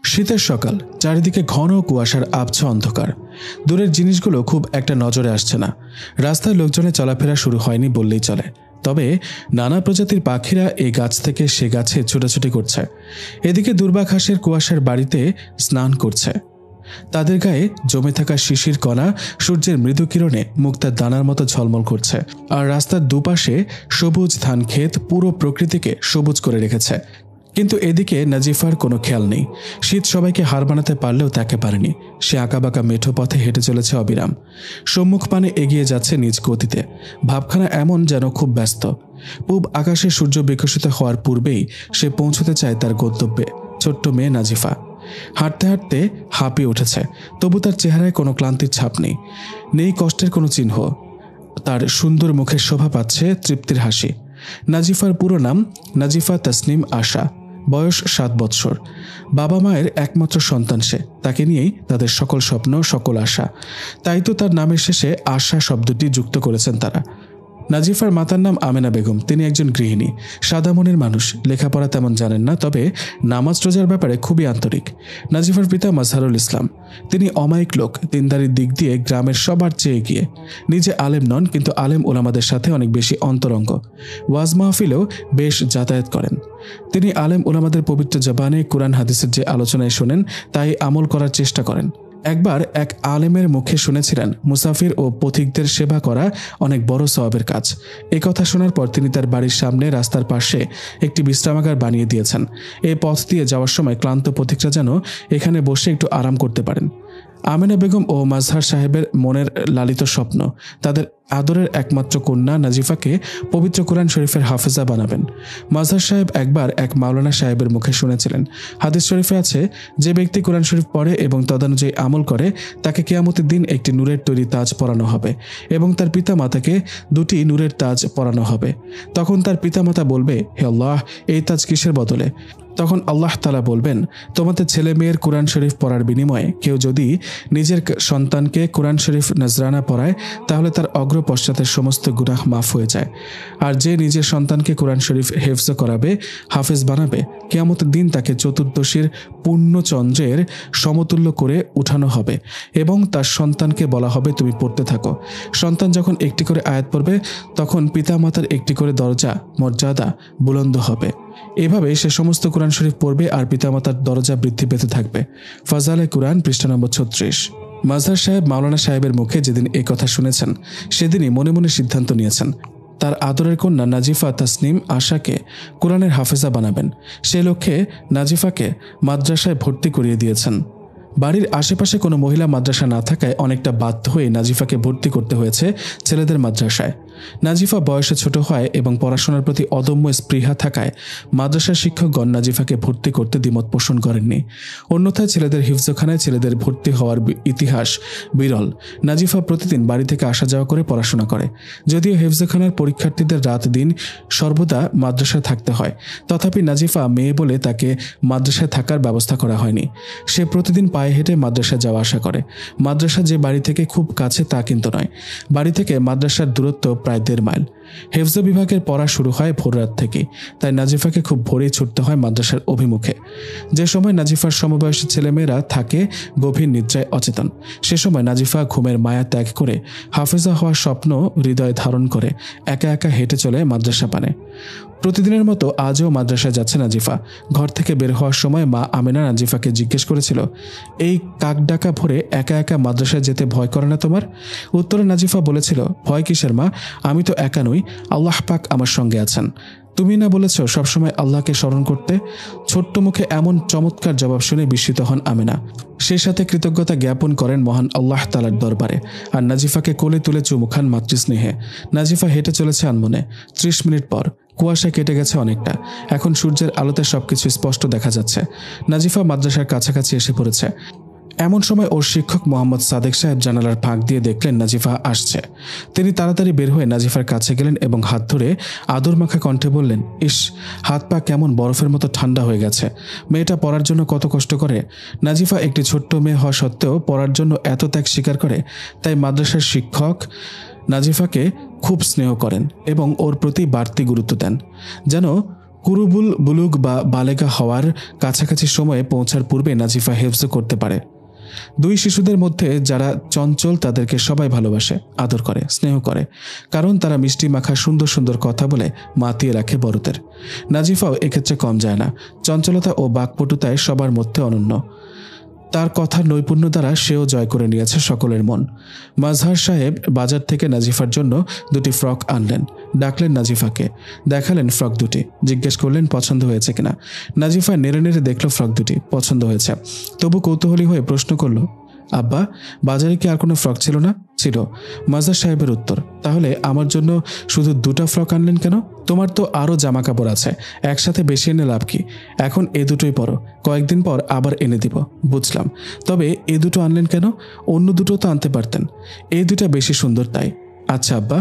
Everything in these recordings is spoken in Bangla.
শীতের সকাল, চারিদিকে ঘন কুয়াশার আবছা অন্ধকার। দূরের জিনিসগুলো খুব একটা নজরে আসছে না। রাস্তায় লোকজনের চলাফেরা শুরু হয়নি বললেই চলে। তবে নানা প্রজাতির পাখিরা এই গাছ থেকে সে গাছে ছোটাছুটি করছে। এদিকে দুর্বা ঘাসের কুয়াশার বাড়িতে স্নান করছে। তাদের গায়ে জমে থাকা শিশির কণা সূর্যের মৃদু কিরণে মুক্তার দানার মতো ঝলমল করছে। আর রাস্তার দুপাশে সবুজ ধান ক্ষেত পুরো প্রকৃতিকে সবুজ করে রেখেছে। কিন্তু এদিকে নাজিফার কোনো খেয়াল নেই। শীত সবাইকে হার বানাতে পারলেও তাকে পারেনি। সে আঁকাবাঁকা মেঠো পথে হেঁটে চলেছে অবিরাম। সম্মুখ পানে এগিয়ে যাচ্ছে নিজ গতিতে। ভাবখানা এমন যেন খুব ব্যস্ত। পূব আকাশে সূর্য বিকশিত হওয়ার পূর্বেই সে পৌঁছতে চায় তার গন্তব্যে। ছোট্ট মেয়ে নাজিফা হাঁটতে হাঁটতে হাঁপিয়ে উঠেছে, তবু তার চেহারায় কোনো ক্লান্তির ছাপ নেই, নেই কষ্টের কোনো চিহ্ন। তার সুন্দর মুখে শোভা পাচ্ছে তৃপ্তির হাসি। নাজিফার পুরো নাম নাজিফা তাসনিম আশা। বয়স 7 বৎসর। বাবা মায়ের একমাত্র সন্তান সে। তাকে নিয়েই তাদের সকল স্বপ্ন, সকল আশা। তাই তো তার নামের শেষে আশা শব্দটি যুক্ত করেছেন তারা। নাজিফার মাতার নাম আমেনা বেগম। তিনি একজন গৃহিণী, সাদা মনের মানুষ। লেখাপড়া তেমন জানেন না, তবে নামাজ রোজার ব্যাপারে খুবই আন্তরিক। নাজিফার পিতা মাজহারুল ইসলাম। তিনি অমায়িক লোক, দিনদারির দিক দিয়ে গ্রামের সবার চেয়ে এগিয়ে। নিজে আলেম নন, কিন্তু আলেম ওলামাদের সাথে অনেক বেশি অন্তরঙ্গ। ওয়াজ মাহফিলেও বেশ যাতায়াত করেন। তিনি আলেম ওলামাদের পবিত্র জবানে কুরআন হাদিসের যে আলোচনায় শোনেন তাই আমল করার চেষ্টা করেন। একবার এক আলেমের মুখে শুনেছিলেন মুসাফির ও পথিকদের সেবা করা অনেক বড় সওয়াবের কাজ। এই কথা শোনার পর তিনি তার বাড়ির সামনে রাস্তার পাশে একটি বিশ্রামাগার বানিয়ে দিয়েছেন। এই পথ দিয়ে যাওয়ার সময় ক্লান্ত পথিকরা যেন এখানে বসে একটু আরাম করতে পারেন। আমেনা বেগম ও মাজহার সাহেবের মনের লালিত স্বপ্ন তাদের আদরের একমাত্র কন্যা নাজিফাকে পবিত্র কুরআন শরীফের হাফেজা বানাবেন। মাজহার সাহেব একবার এক মাওলানা সাহেবের মুখে শুনেছিলেন, হাদিস শরীফে আছে, যে ব্যক্তি কুরআন শরীফ পড়ে এবং তদানুযায়ী আমল করে তাকে কিয়ামতের দিন একটি নূরের তৈরি তাজ পরানো হবে এবং তার পিতামাতাকে 2টি নূরের তাজ পরানো হবে। তখন তার পিতামাতা বলবে, হে আল্লাহ, এই তাজ কিসের বদলে? তখন আল্লাহ তাআলা বলবেন, তোমাদের ছেলে মেয়ের কুরআন শরীফ পড়ার বিনিময়ে কেউ যদি নিজের সন্তানকে কুরআন শরীফ নজরানা পড়ায় তাহলে তার অগ্র পশ্চাতের সমস্ত গুনাহ মাফ হয়ে যায়। আর যে নিজের সন্তানকে কুরআন শরীফ হেফজ করাবে, হাফেজ বানাবে, কিয়ামতের দিন তাকে চতুর্দশীর পূর্ণচন্দ্রের সমতুল্য করে উঠানো হবে এবং তার সন্তানকে বলা হবে, তুমি পড়তে থাকো। সন্তান যখন একটি করে আয়াত পড়বে তখন পিতামাতার একটি করে দরজা, মর্যাদা বুলন্দ হবে। এভাবে সে সমস্ত কুরআন শরীফ পড়বে আর পিতামাতার দরজা বৃদ্ধি পেতে থাকবে। ফাজালে কুরআন, পৃষ্ঠা নম্বর 36। মাজহার সাহেব মাওলানা সাহেবের মুখে যেদিন এই কথা শুনেছেন সেদিনই মনে মনে সিদ্ধান্ত নিয়েছেন তার আদরের কন্যা নাজিফা তাসনিম আশাকে কুরআনের হাফেজা বানাবেন। সে লক্ষ্যে নাজিফাকে মাদ্রাসায় ভর্তি করিয়ে দিয়েছেন। বাড়ির আশেপাশে কোনো মহিলা মাদ্রাসা না থাকায় অনেকটা বাধ্য হয়ে নাজিফাকে ভর্তি করতে হয়েছে ছেলেদের মাদ্রাসায়। নাজিফা বয়সে ছোট হয় এবং পড়াশোনার প্রতি অদম্য স্পৃহা থাকায় মাদ্রাসার শিক্ষকগণ নাজিফাকে ভর্তি করতে দ্বিমত পোষণ করেননি। অন্যথায় ছেলেদের হিফজখানায় ছেলেদের ভর্তি হওয়ার ইতিহাস বিরল। নাজিফা প্রতিদিন বাড়ি থেকে আসা যাওয়া করে পড়াশোনা করে। যদিও হিফজখানার পরীক্ষার্থীদের রাত দিন সর্বদা মাদ্রাসায় থাকতে হয়, তথাপি নাজিফা মেয়ে বলে তাকে মাদ্রাসায় থাকার ব্যবস্থা করা হয়নি। সে প্রতিদিন পায়ে হেঁটে মাদ্রাসায় যাওয়া আসা করে। মাদ্রাসা যে বাড়ি থেকে খুব কাছে তা কিন্তু নয়। বাড়ি থেকে মাদ্রাসার দূরত্ব প্রায় 1.5 মাইল। হেফজ বিভাগের পড়া শুরু হয় ভোর রাত থেকে, তাই নাজিফাকে খুব ভোরেই ছুটতে হয় মাদ্রাসার অভিমুখে। যে সময় নাজিফার সমবয়সী ছেলেমেয়েরা থাকে গভীর নিদ্রায় অচেতন, সে সময় নাজিফা ঘুমের মায়া ত্যাগ করে হাফেজা হওয়ার স্বপ্ন হৃদয়ে ধারণ করে একা একা হেঁটে চলে মাদ্রাসা পানে। প্রতিদিনের মতো আজও মাদ্রাসায় যাচ্ছে নাজিফা। ঘর থেকে বের হওয়ার সময় মা আমেনা নাজিফাকে জিজ্ঞেস করেছিল, এই কাকডাকা ভোরে একা একা মাদ্রাসায় যেতে ভয় করে না তোমার? উত্তরে নাজিফা বলেছিল, ভয় কিসের মা, আমি তো একা নই, আল্লাহ পাক আমার সঙ্গে আছেন। তুমি না বলেছ সবসময় আল্লাহকে স্মরণ করতে? ছোট্ট মুখে এমন চমৎকার জবাব শুনে বিস্মিত হন আমেনা। সেই সাথে কৃতজ্ঞতা জ্ঞাপন করেন মহান আল্লাহ তাআলার দরবারে আর নাজিফাকে কোলে তুলে চুমু খান মাতৃস্নেহে। নাজিফা হেঁটে চলেছে আনমনে। 30 মিনিট পর কুয়াশা কেটে গেছে অনেকটা। এখন সূর্যের আলোতে সবকিছু স্পষ্ট দেখা যাচ্ছে। নাজিফা মাদ্রাসার কাছাকাছি এসে পড়েছে। এমন সময় ওর শিক্ষক মোহাম্মদ সাদেক সাহেব জানালার ফাঁক দিয়ে দেখলেন নাজিফা আসছে। তিনি তাড়াতাড়ি বের হয়ে নাজিফার কাছে গেলেন এবং হাত ধরে আদর মাখা কণ্ঠে বললেন, ইস, হাত পা কেমন বরফের মতো ঠান্ডা হয়ে গেছে। মেয়েটা পড়ার জন্য কত কষ্ট করে। নাজিফা একটি ছোট্ট মেয়ে হওয়া সত্ত্বেও পড়ার জন্য এত ত্যাগ স্বীকার করে। তাই মাদ্রাসার শিক্ষক নাজিফাকে খুব স্নেহ করেন এবং ওর প্রতি বাড়তি গুরুত্ব দেন, যেন কুরুবুল বুলুগ বা বালেগা হওয়ার কাছাকাছি সময়ে পৌঁছার পূর্বে নাজিফা হেফজ করতে পারে। দুই শিশুদের মধ্যে যারা চঞ্চল তাদেরকে সবাই ভালোবাসে, আদর করে, স্নেহ করে, কারণ তারা মিষ্টি মাখা সুন্দর সুন্দর কথা বলে মাতিয়ে রাখে বড়দের। নাজিফাও এক্ষেত্রে কম যায় না। চঞ্চলতা ও বাকপটুতায় সবার মধ্যে অনন্য। তার কথার নৈপুণ্য দ্বারা সেও জয় করে নিয়েছে সকলের মন। মাজহার সাহেব বাজার থেকে নাজিফার জন্য দুটি ফ্রক আনলেন। ডাকলেন নাজিফাকে, দেখালেন ফ্রক দুটি, জিজ্ঞেস করলেন পছন্দ হয়েছে কিনা। নাজিফা নেড়ে নেড়ে দেখল ফ্রক দুটি পছন্দ হয়েছে। তবু কৌতূহলী হয়ে প্রশ্ন করল, আব্বা, বাজারে কি আর কোনো ফ্রক ছিল না? ছিল। মাজহার সাহেবের উত্তর, তাহলে আমার জন্য শুধু দুটো ফ্রক আনলেন কেন? তোমার তো আরও জামা কাপড় আছে, একসাথে বেশি এনে লাভ কি? এখন এ দুটোই পরো, কয়েকদিন পর আবার এনে দিব। বুঝলাম, তবে এ দুটো আনলেন কেন? অন্য দুটো তো আনতে পারতেন। এই দুটা বেশি সুন্দর তাই। আচ্ছা আব্বা,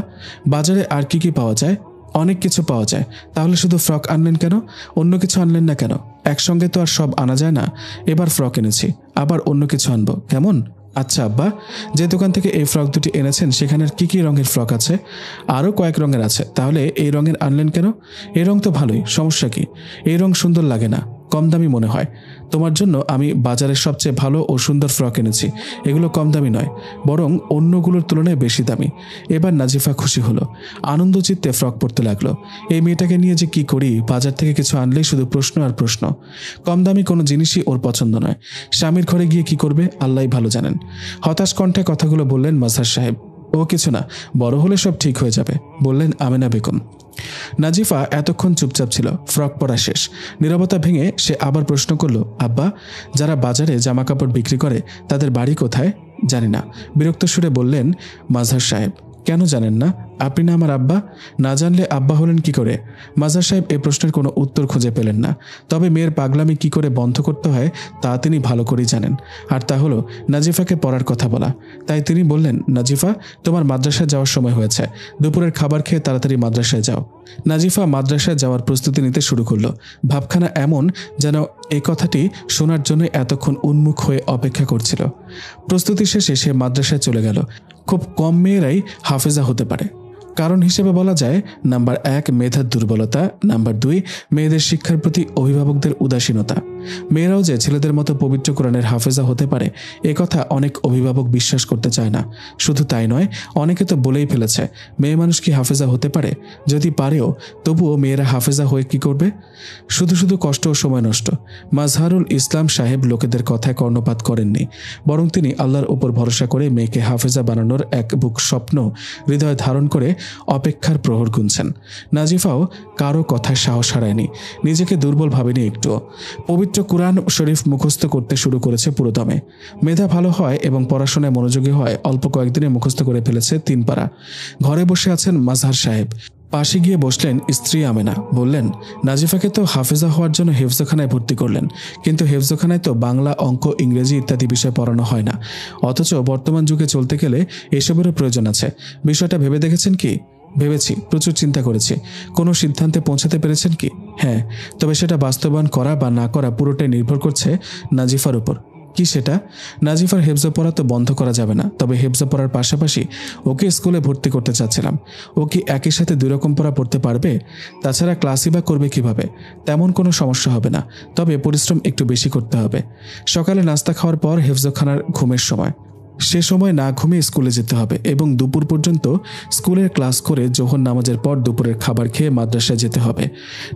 বাজারে আর কি কি পাওয়া যায়? অনেক কিছু পাওয়া যায়। তাহলে শুধু ফ্রক আনলেন কেন? অন্য কিছু আনলেন না কেন? একসঙ্গে তো আর সব আনা যায় না। এবার ফ্রক এনেছি, আবার অন্য কিছু আনবো, কেমন? আচ্ছা আব্বা, যে দোকান থেকে এই ফ্রক দুটি এনেছেন সেখানে কি কি রঙের ফ্রক আছে? আরও কয়েক রঙের আছে। তাহলে এই রঙের আনলেন কেন? এই রং তো ভালোই, সমস্যা কি? এই রং সুন্দর লাগে না, কম দামি মনে হয়। তোমার জন্য আমি বাজারের সবচেয়ে ভালো ও সুন্দর ফ্রক এনেছি। এগুলো কম দামি নয়, বরং অন্যগুলোর তুলনায় বেশি দামি। এবার নাজিফা খুশি হলো, আনন্দ চিত্তে ফ্রক পরতে লাগলো। এই মেয়েটাকে নিয়ে যে কি করি, বাজার থেকে কিছু আনলেই শুধু প্রশ্ন আর প্রশ্ন। কম দামি কোনো জিনিসই ওর পছন্দ নয়। স্বামীর ঘরে গিয়ে কি করবে আল্লাহই ভালো জানেন। হতাশ কণ্ঠে কথাগুলো বললেন মাজহার সাহেব। ও কিছু না, বড় হলে সব ঠিক হয়ে যাবে, বললেন আমেনা বেগম। নাজিফা এতক্ষণ চুপচাপ ছিল। ফ্রক পরা শেষ। নীরবতা ভেঙে সে আবার প্রশ্ন করল, আব্বা, যারা বাজারে জামা কাপড় বিক্রি করে তাদের বাড়ি কোথায়? জানি না, বিরক্ত সুরে বললেন মাজহার সাহেব। কেন জানেন না? আপনি না আমার আব্বা? না জানলে আব্বা হলেন কি করে? মাজহার সাহেব এ প্রশ্নের কোনো উত্তর খুঁজে পেলেন না। তবে মেয়ের পাগলামি কি করে বন্ধ করতে হয় তা তিনি ভালো করেই জানেন। আর তা হলো নাজিফাকে পড়ার কথা বলা। তাই তিনি বললেন, নাজিফা, তোমার মাদ্রাসায় যাওয়ার সময় হয়েছে। দুপুরের খাবার খেয়ে তাড়াতাড়ি মাদ্রাসায় যাও। নাজিফা মাদ্রাসায় যাওয়ার প্রস্তুতি নিতে শুরু করলো। ভাবখানা এমন যেন এই কথাটি শোনার জন্য এতক্ষণ উন্মুখ হয়ে অপেক্ষা করছিল। প্রস্তুতি শেষে সে মাদ্রাসায় চলে গেল। খুব কম মেয়েরাই হাফেজা হতে পারে। কারণ হিসেবে বলা যায়, নাম্বার 1 মেধার দুর্বলতা, নাম্বার 2 মেয়েদের শিক্ষার প্রতি অভিভাবকদের উদাসীনতা। মেয়েরাও যে ছেলেদের মতো পবিত্র কোরআনের হাফেজা হতে পারে এ কথা অনেক অভিভাবক বিশ্বাস করতে চায় না। শুধু তাই নয়, অনেকে তো বলেই ফেলেছে মেয়ে মানুষ কি হাফেজা হতে পারে? যদি পারেও তবুও মেয়েরা হাফেজা হয়ে কি করবে? শুধু শুধু কষ্ট ও সময় নষ্ট। মাজহারুল ইসলাম সাহেব লোকেদের কথায় কর্ণপাত করেননি, বরং তিনি আল্লাহর উপর ভরসা করে মেয়েকে হাফেজা বানানোর এক বুক স্বপ্ন হৃদয়ে ধারণ করে অপেক্ষার প্রহর গুনছেন। নাজিফাও কারো কথায় সাহস হারায়নি, নিজেকে দুর্বল ভাবেনি একটুও। পবিত্র কুরআন শরীফ মুখস্থ করতে শুরু করেছে পুরোদমে। মেধা ভালো হয় এবং পড়াশোনায় মনোযোগী হয়। অল্প কয়েকদিনে মুখস্থ করে ফেলেছে 3 পারা। ঘরে বসে আছেন মাজহার সাহেব। পাশে গিয়ে বসলেন স্ত্রী আমেনা। বললেন, নাজিফাকে তো হাফেজা হওয়ার জন্য হেফজখানায় ভর্তি করলেন, কিন্তু হেফজখানায় তো বাংলা, অঙ্ক, ইংরেজি ইত্যাদি বিষয় পড়ানো হয় না। অথচ বর্তমান যুগে চলতে গেলে এসবেরও প্রয়োজন আছে। বিষয়টা ভেবে দেখেছেন কি? ভেবেছি, প্রচুর চিন্তা করেছি। কোনো সিদ্ধান্তে পৌঁছাতে পেরেছেন কি? হ্যাঁ, তবে সেটা বাস্তবায়ন করা বা না করা পুরোটাই নির্ভর করছে নাজিফার উপর। কি সেটা? নাজিফার হেফজা পড়া তো বন্ধ করা যাবে না, তবে হেফজা পড়ার পাশাপাশি ওকে স্কুলে ভর্তি করতে চাচ্ছিলাম। ও কি একই সাথে 2 রকম পড়া পড়তে পারবে? তাছাড়া ক্লাসই বা করবে কিভাবে? তেমন কোনো সমস্যা হবে না, তবে পরিশ্রম একটু বেশি করতে হবে। সকালে নাস্তা খাওয়ার পর হেফজখানার ঘুমের সময়, সে সময় না ঘুমিয়ে স্কুলে যেতে হবে এবং দুপুর পর্যন্ত স্কুলের ক্লাস করে জোহর নামাজের পর দুপুরের খাবার খেয়ে মাদ্রাসায় যেতে হবে।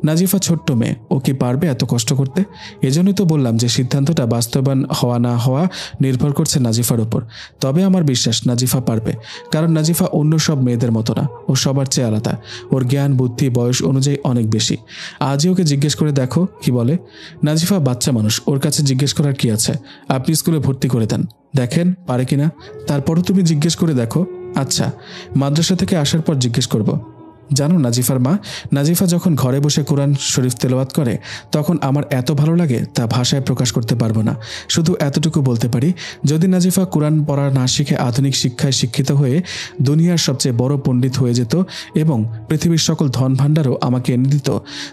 নাজিফা ছোট্ট মেয়ে, ও কি পারবে এত কষ্ট করতে? এজন্যই তো বললাম যে সিদ্ধান্তটা বাস্তবায়ন হওয়া না হওয়া নির্ভর করছে নাজিফার উপর। তবে আমার বিশ্বাস নাজিফা পারবে, কারণ নাজিফা অন্য সব মেয়েদের মতো না, ও সবার চেয়ে আলাদা। ওর জ্ঞান, বুদ্ধি, বয়স অনুযায়ী অনেক বেশি। আজই ওকে জিজ্ঞেস করে দেখো কি বলে। নাজিফা বাচ্চা মানুষ, ওর কাছে জিজ্ঞেস করার কি আছে? আপনি স্কুলে ভর্তি করে দেন, দেখেন পারে কিনা। তারপরও তুমি জিজ্ঞেস করে দেখো। আচ্ছা, মাদ্রাসা থেকে আসার পর জিজ্ঞেস করব। জানো নাজিফার মা, নাজিফা যখন ঘরে বসে কোরআন শরীফ তেলাওয়াত করে তখন আমার এত ভালো লাগে তা ভাষায় প্রকাশ করতে পারবো না। শুধু এতটুকু বলতে পারি, যদি নাজিফা কোরআন পড়া না শিখে আধুনিক শিক্ষায় শিক্ষিত হয়ে দুনিয়ার সবচেয়ে বড় পণ্ডিত হয়ে যেত এবং পৃথিবীর সকল ধন ভাণ্ডারও আমাকে এনে দিত,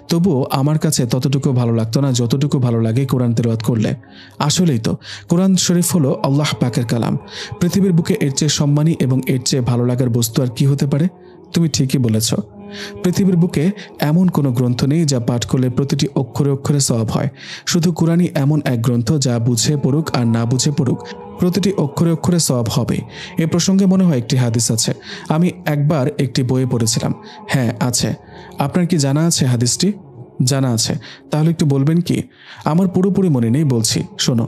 তবুও আমার কাছে ততটুকু ভালো লাগতো না যতটুকু ভালো লাগে কোরআন তেলাওয়াত করলে। আসলেই তো কোরআন শরীফ হলো আল্লাহ পাকের কালাম। পৃথিবীর বুকে এর চেয়ে সম্মানী এবং এর চেয়ে ভালো লাগার বস্তু আর কি হতে পারে? তুমি ঠিকই বলেছ। পৃথিবীর বুকে এমন কোনো গ্রন্থ নেই যা পাঠ করলে প্রতিটি অক্ষরে অক্ষরে সওয়াব হয়। শুধু কুরআনই এমন এক গ্রন্থ যা বুঝে পড়ুক আর না বুঝে পড়ুক প্রতিটি অক্ষরে অক্ষরে সওয়াব হবে। এ প্রসঙ্গে মনে হয় একটি হাদিস আছে, আমি একবার একটি বইয়ে পড়েছিলাম। হ্যাঁ আছে। আপনার কি জানা আছে হাদিসটি? জানা আছে, তাহলে একটু বলবেন কি? আমার পুরোপুরি মনে নেই, বলছি শোনো।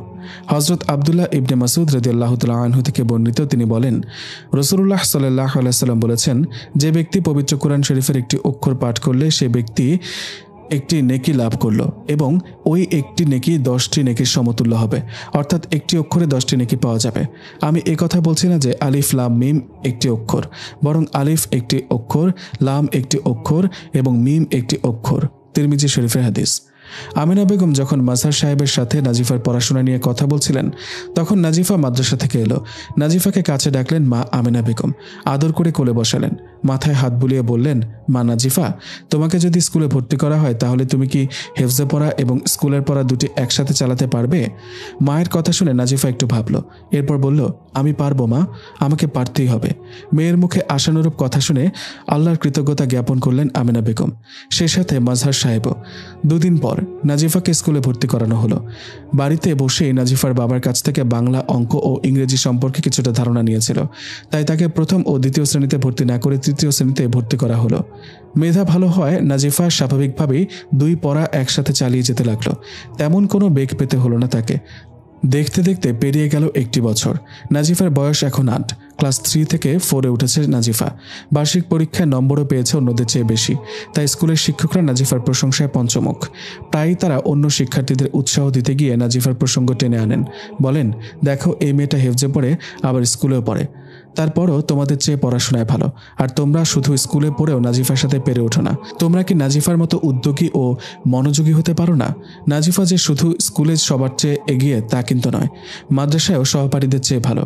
হজরত আবদুল্লাহ ইবনে মাসউদ রাদিয়াল্লাহু তাআলা আনহু থেকে বর্ণিত, তিনি বলেন, রাসূলুল্লাহ সাল্লাল্লাহু আলাইহি ওয়াসাল্লাম বলেছেন, যে ব্যক্তি পবিত্র কোরআন শরীফের একটি অক্ষর পাঠ করলে সে ব্যক্তি একটি নেকি লাভ করলো এবং ওই একটি নেকি 10টি নেকির সমতুল্য হবে, অর্থাৎ একটি অক্ষরে 10টি নেকি পাওয়া যাবে। আমি কথা বলছি না যে আলিফ লাম মিম একটি অক্ষর, বরং আলিফ একটি অক্ষর, লাম একটি অক্ষর এবং মিম একটি অক্ষর। তিরমিজি শরীফের হাদিস। আমিনা বেগম যখন মাজহার সাহেবের সাথে নাজিফার পড়াশোনা নিয়ে কথা বলছিলেন, তখন নাজিফা মাদ্রাসা থেকে এলো। নাজিফাকে কাছে ডাকলেন মা আমিনা বেগম, আদর করে কোলে বসালেন, মাথায় হাত বুলিয়ে বললেন, মা নাজিফা, তোমাকে যদি স্কুলে ভর্তি করা হয় তাহলে তুমি কি হেফজে পড়া এবং স্কুলের পড়া দুটি একসাথে চালাতে পারবে? মায়ের কথা শুনে নাজিফা একটু ভাবল, এরপর বলল, আমি পারবো মা, আমাকে পারতেই হবে। মেয়ের মুখে আশানুরূপ কথা শুনে আল্লাহর কৃতজ্ঞতা জ্ঞাপন করলেন আমিনা বেগম, সেই সাথে মাজহার সাহেবও। দুদিন পর নাজিফাকে স্কুলে ভর্তি করানো হলো। বাড়িতে বসেই নাজিফার বাবার কাছ থেকে বাংলা, অঙ্ক ও ইংরেজি সম্পর্কে কিছুটা ধারণা নিয়েছিল, তাই তাকে প্রথম ও দ্বিতীয় শ্রেণীতে ভর্তি না করে তৃতীয় শ্রেণীতে ভর্তি করা হলো। মেধা ভালো হয় নাজিফা স্বাভাবিকভাবেই দুই পড়া একসাথে চালিয়ে যেতে লাগলো। তেমন কোনো বেগ পেতে হলো না তাকে। দেখতে দেখতে পেরিয়ে গেল একটি বছর। নাজিফার বয়স এখন 8, ক্লাস 3 থেকে 4-এ উঠেছে নাজিফা। বার্ষিক পরীক্ষায় নম্বরও পেয়েছে অন্যদের চেয়ে বেশি, তাই স্কুলের শিক্ষকরা নাজিফার প্রশংসায় পঞ্চমুখ। প্রায়ই তারা অন্য শিক্ষার্থীদের উৎসাহ দিতে গিয়ে নাজিফার প্রসঙ্গ টেনে আনেন, বলেন, দেখো এই মেয়েটা হেফজে পড়ে আবার স্কুলেও পড়ে, তারপরও তোমাদের চেয়ে পড়াশোনায় ভালো, আর তোমরা শুধু স্কুলে পড়েও নাজিফার সাথে পেরে ওঠো না। তোমরা কি নাজিফার মতো উদ্যোগী ও মনোযোগী হতে পারো না? নাজিফা যে শুধু স্কুলে সবার চেয়ে এগিয়ে তা কিন্তু নয়, মাদ্রাসায়ও সহপাঠীদের চেয়ে ভালো।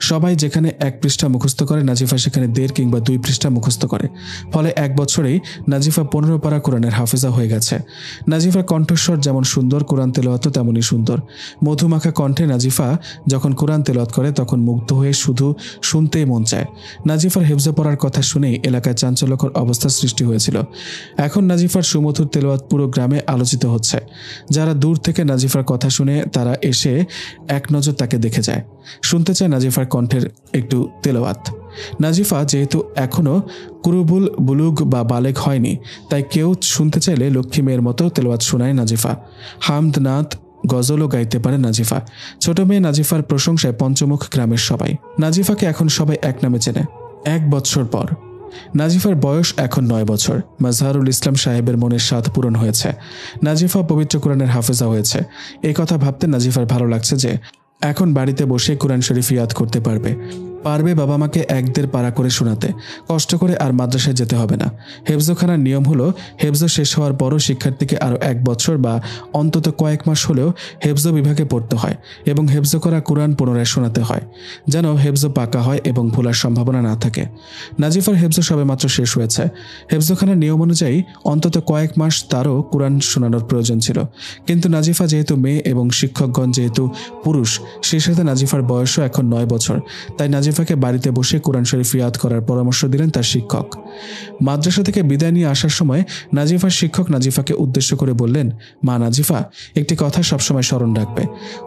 সবাই যেখানে 1 পৃষ্ঠা মুখস্থ করে, নাজিফা সেখানে 1.5 কিংবা 2 পৃষ্ঠা মুখস্থ করে। ফলে 1 বছরেই নাজিফা 15 পারা কোরআনের হাফেজা হয়ে গেছে। নাজিফার কণ্ঠস্বর যেমন সুন্দর, কোরআন তেলাওয়াতও তেমনই সুন্দর। মধুমাখা কণ্ঠে নাজিফা যখন কোরআন তেলাওয়াত করে তখন মুগ্ধ হয়ে শুধু শুনতেই মন চায়। নাজিফার হেফজে পড়ার কথা শুনেই এলাকায় চাঞ্চল্যকর অবস্থার সৃষ্টি হয়েছিল। এখন নাজিফার সুমধুর তেলাওয়াত পুরো গ্রামে আলোচিত হচ্ছে। যারা দূর থেকে নাজিফার কথা শুনে তারা এসে এক নজর তাকে দেখে যায়, শুনতে চায় নাজিফার কণ্ঠের একটু তেলাওয়াত। নাজিফা যেহেতু এখনও কুরুবুল বুলুগ বা বালেগ হয়নি, তাই কেউ শুনতে চাইলে লক্ষ্মী মেয়ের মতো তেলাওয়াত শোনায় নাজিফা। হামদ, নাত, গজলও গাইতে পারে নাজিফা। ছোট মেয়ে নাজিফার প্রশংসায় পঞ্চমুখ গ্রামের সবাই। নাজিফাকে এখন সবাই এক নামে চেনে। 1 বছর পর নাজিফার বয়স এখন 9 বছর। মাজহারুল ইসলাম সাহেবের মনের স্বাদ পূরণ হয়েছে। নাজিফা পবিত্র কোরআনের হাফেজা হয়েছে। এই কথা ভাবতে নাজিফার ভালো লাগছে যে এখন বাড়িতে বসে কোরআন শরীফ ইয়াদ করতে পারবে বাবা মাকে 1-1.5 পারা করে শোনাতে, কষ্ট করে আর মাদ্রাসায় যেতে হবে না। হেফজখানার নিয়ম হলো হেফজ শেষ হওয়ার পরও শিক্ষার্থীকে আরও 1 বছর বা অন্তত কয়েক মাস হলেও হেফজ বিভাগে পড়তে হয় এবং হেফজ করা কোরআন পুনরায় শোনাতে হয়, যেন হেফজ পাকা হয় এবং ভোলার সম্ভাবনা না থাকে। নাজিফার হেফজ সবেমাত্র শেষ হয়েছে। হেফজখানার নিয়ম অনুযায়ী অন্তত কয়েক মাস তারও কোরআন শোনানোর প্রয়োজন ছিল, কিন্তু নাজিফা যেহেতু মেয়ে এবং শিক্ষকগণ যেহেতু পুরুষ, সেই সাথে নাজিফার বয়সও এখন 9 বছর, তাই নাজিফাকে বাড়িতে বসে কোরআন শরীফ ইয়াদ করার পরামর্শ দিলেন তার শিক্ষক। মাদ্রাসা থেকে বিদায় নিয়ে আসার সময় নাজিফার শিক্ষক নাজিফাকে উদ্দেশ্য করে বললেন, মা নাজিফা, একটি কথা সবসময় স্মরণ রাখবে,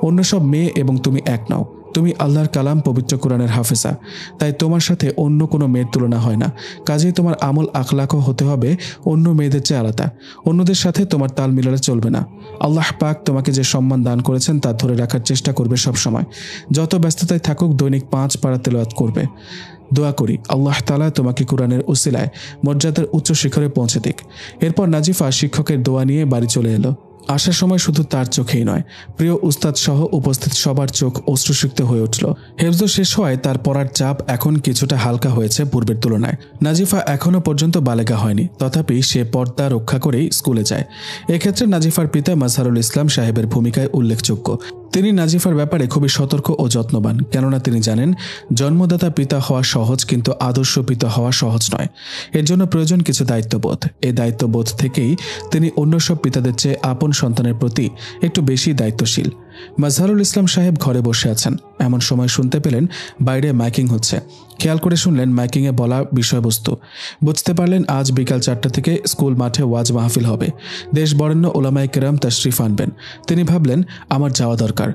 অন্য সব মেয়ে এবং তুমি এক নাও। তুমি আল্লাহর কালাম পবিত্র কোরআনের হাফেজা, তাই তোমার সাথে অন্য কোনো মেয়ের তুলনা হয় না। কাজেই তোমার আমল আখলাকও হতে হবে অন্য মেয়েদের চেয়ে আলাদা। অন্যদের সাথে তোমার তাল মিলালে চলবে না। আল্লাহ পাক তোমাকে যে সম্মান দান করেছেন তা ধরে রাখার চেষ্টা করবে সবসময়। যত ব্যস্ততায় থাকুক দৈনিক 5 পারা তেলাওয়াত করবে। দোয়া করি আল্লাহ তাআলা তোমাকে কোরআনের উসিলায় মর্যাদার উচ্চ শিখরে পৌঁছে দিক। এরপর নাজিফা শিক্ষকের দোয়া নিয়ে বাড়ি চলে এলো। আসার সময় শুধু তার চোখেই নয়, প্রিয় উস্তাদ সহ উপস্থিত সবার চোখ অশ্রুসিক্ত হয়ে উঠল। হেফজ শেষ হওয়ায় তার পড়ার চাপ এখন কিছুটা হালকা হয়েছে পূর্বের তুলনায়। নাজিফা এখনও পর্যন্ত বালেগা হয়নি, তথাপি সে পর্দা রক্ষা করেই স্কুলে যায়। এক্ষেত্রে নাজিফার পিতা মাজহারুল ইসলাম সাহেবের ভূমিকায় উল্লেখযোগ্য। তিনি নাজিফার ব্যাপারে খুবই সতর্ক ও যত্নবান, কেননা তিনি জানেন জন্মদাতা পিতা হওয়া সহজ, কিন্তু আদর্শ পিতা হওয়া সহজ নয়। এর জন্য প্রয়োজন কিছু দায়িত্ববোধ। এই দায়িত্ববোধ থেকেই তিনি অন্য সব পিতাদের চেয়ে আপন সন্তানের প্রতি একটু বেশি দায়িত্বশীল। মাজহারুল ইসলাম সাহেব ঘরে বসে আছেন। এমন সময় শুনতে পেলেন বাইরে মাইকিং হচ্ছে। খেয়াল করে শুনলেন মাইকিংয়ে বলা বিষয়বস্তু। বুঝতে পারলেন আজ বিকাল 4টা থেকে স্কুল মাঠে ওয়াজ মাহফিল হবে। দেশ বরেণ্য ওলামায়ে কেরাম তাশরিফ আনবেন। তিনি ভাবলেন আমার যাওয়া দরকার।